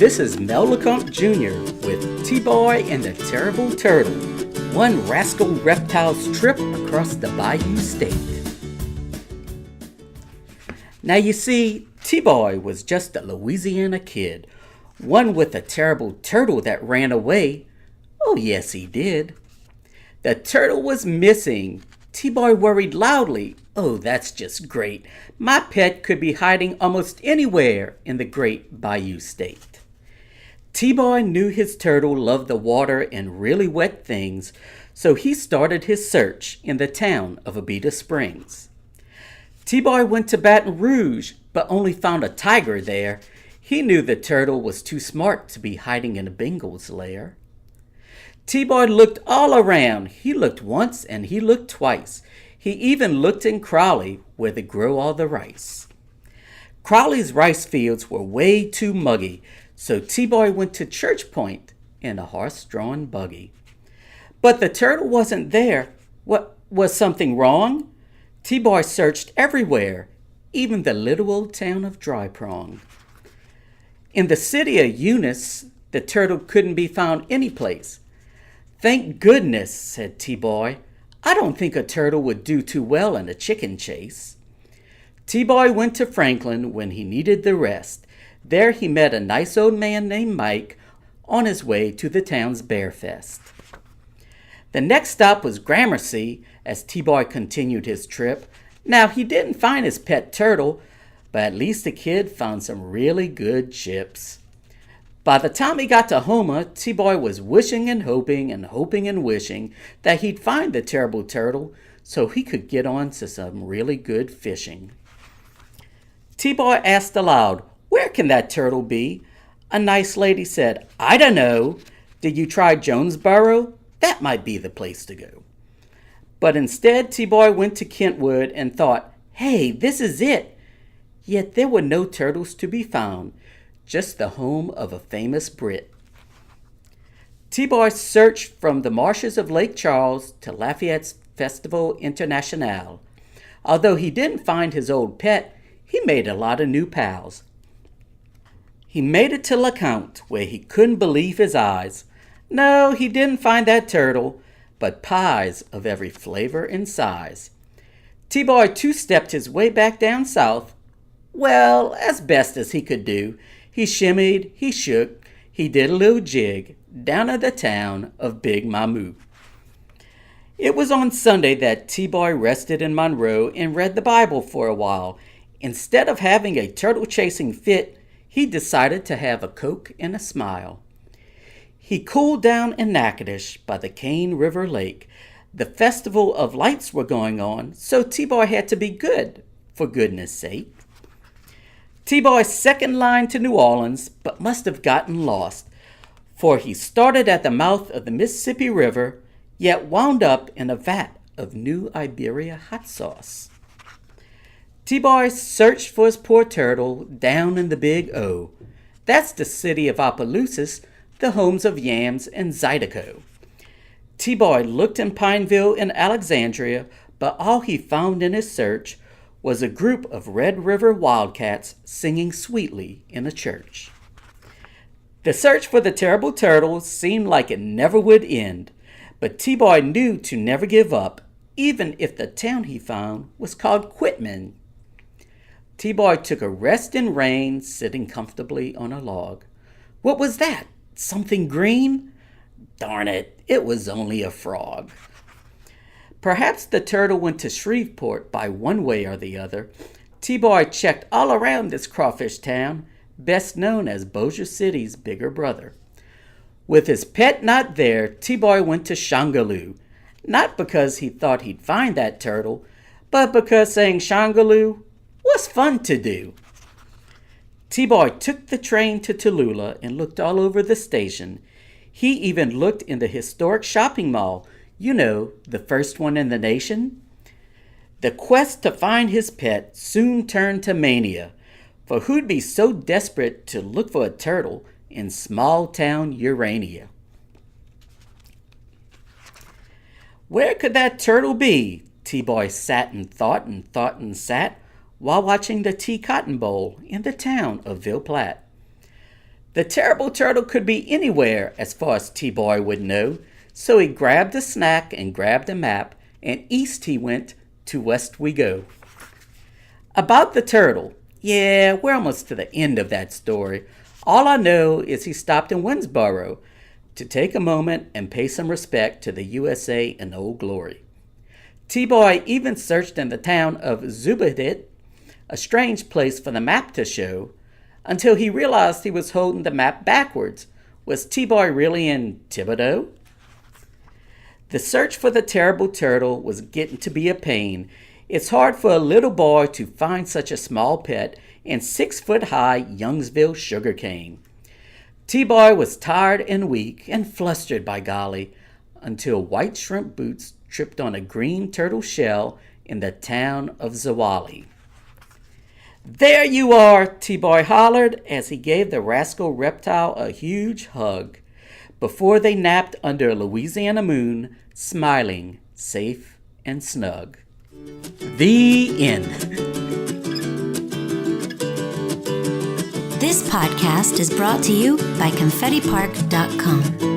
This is Mel LeCompte Jr. with T-Boy and the Terrible Turtle, one rascal reptile's trip across the Bayou State. Now you see, T-Boy was just a Louisiana kid, one with a terrible turtle that ran away. Oh yes, he did. The turtle was missing. T-Boy worried loudly. Oh, that's just great. My pet could be hiding almost anywhere in the great Bayou State. T-Boy knew his turtle loved the water and really wet things, so he started his search in the town of Abita Springs. T-Boy went to Baton Rouge, but only found a tiger there. He knew the turtle was too smart to be hiding in a Bengal's lair. T-Boy looked all around. He looked once and he looked twice. He even looked in Crowley, where they grow all the rice. Crowley's rice fields were way too muggy, so T-Boy went to Church Point in a horse-drawn buggy. But the turtle wasn't there. What, was something wrong? T-Boy searched everywhere, even the little old town of Dry Prong. In the city of Eunice, the turtle couldn't be found anyplace. Thank goodness, said T-Boy. I don't think a turtle would do too well in a chicken chase. T-Boy went to Franklin when he needed the rest. There he met a nice old man named Mike on his way to the town's Bear Fest. The next stop was Gramercy as T-Boy continued his trip. Now he didn't find his pet turtle, but at least the kid found some really good chips. By the time he got to Houma, T-Boy was wishing and hoping and wishing that he'd find the terrible turtle so he could get on to some really good fishing. T-Boy asked aloud, "Where can that turtle be?" A nice lady said, "I don't know. Did you try Jonesboro? That might be the place to go." But instead, T-Boy went to Kentwood and thought, "Hey, this is it." Yet there were no turtles to be found, just the home of a famous Brit. T-Boy searched from the marshes of Lake Charles to Lafayette's Festival International. Although he didn't find his old pet, he made a lot of new pals. He made it to LeCompte, where he couldn't believe his eyes. No, he didn't find that turtle, but pies of every flavor and size. T-Boy two-stepped his way back down south. Well, as best as he could do. He shimmied, he shook, he did a little jig down at the town of Big Mamou. It was on Sunday that T-Boy rested in Monroe and read the Bible for a while. Instead of having a turtle-chasing fit, he decided to have a Coke and a smile. He cooled down in Natchitoches by the Cane River Lake. The Festival of Lights were going on, so T-Boy had to be good, for goodness sake. T-Boy's second line to New Orleans, but must have gotten lost, for he started at the mouth of the Mississippi River, yet wound up in a vat of New Iberia hot sauce. T-Boy searched for his poor turtle down in the Big O. That's the city of Opelousas, the homes of Yams and Zydeco. T-Boy looked in Pineville and Alexandria, but all he found in his search was a group of Red River wildcats singing sweetly in a church. The search for the terrible turtle seemed like it never would end, but T-Boy knew to never give up, even if the town he found was called Quitman. T-Boy took a rest in rain, sitting comfortably on a log. What was that? Something green? Darn it, it was only a frog. Perhaps the turtle went to Shreveport by one way or the other. T-Boy checked all around this crawfish town, best known as Bossier City's bigger brother. With his pet not there, T-Boy went to Shongaloo, not because he thought he'd find that turtle, but because saying Shongaloo was fun to do. T-Boy took the train to Tallulah and looked all over the station. He even looked in the historic shopping mall, you know, the first one in the nation. The quest to find his pet soon turned to mania, for who'd be so desperate to look for a turtle in small-town Urania? Where could that turtle be? T-Boy sat and thought and sat while watching the tea cotton bowl in the town of Ville Platte. The terrible turtle could be anywhere as far as T-Boy would know, so he grabbed a snack and grabbed a map, and east he went to Westwego. About the turtle, yeah, we're almost to the end of that story. All I know is he stopped in Winsboro to take a moment and pay some respect to the USA in Old Glory. T-Boy even searched in the town of Zubedit, a strange place for the map to show, until he realized he was holding the map backwards. Was T-Boy really in Thibodeau? The search for the terrible turtle was getting to be a pain. It's hard for a little boy to find such a small pet in 6-foot-high Youngsville sugarcane. T-Boy was tired and weak and flustered, by golly, until White Shrimp Boots tripped on a green turtle shell in the town of Zawali. "There you are," T-Boy hollered as he gave the rascal reptile a huge hug before they napped under a Louisiana moon, smiling, safe and snug. The end. This podcast is brought to you by ConfettiPark.com.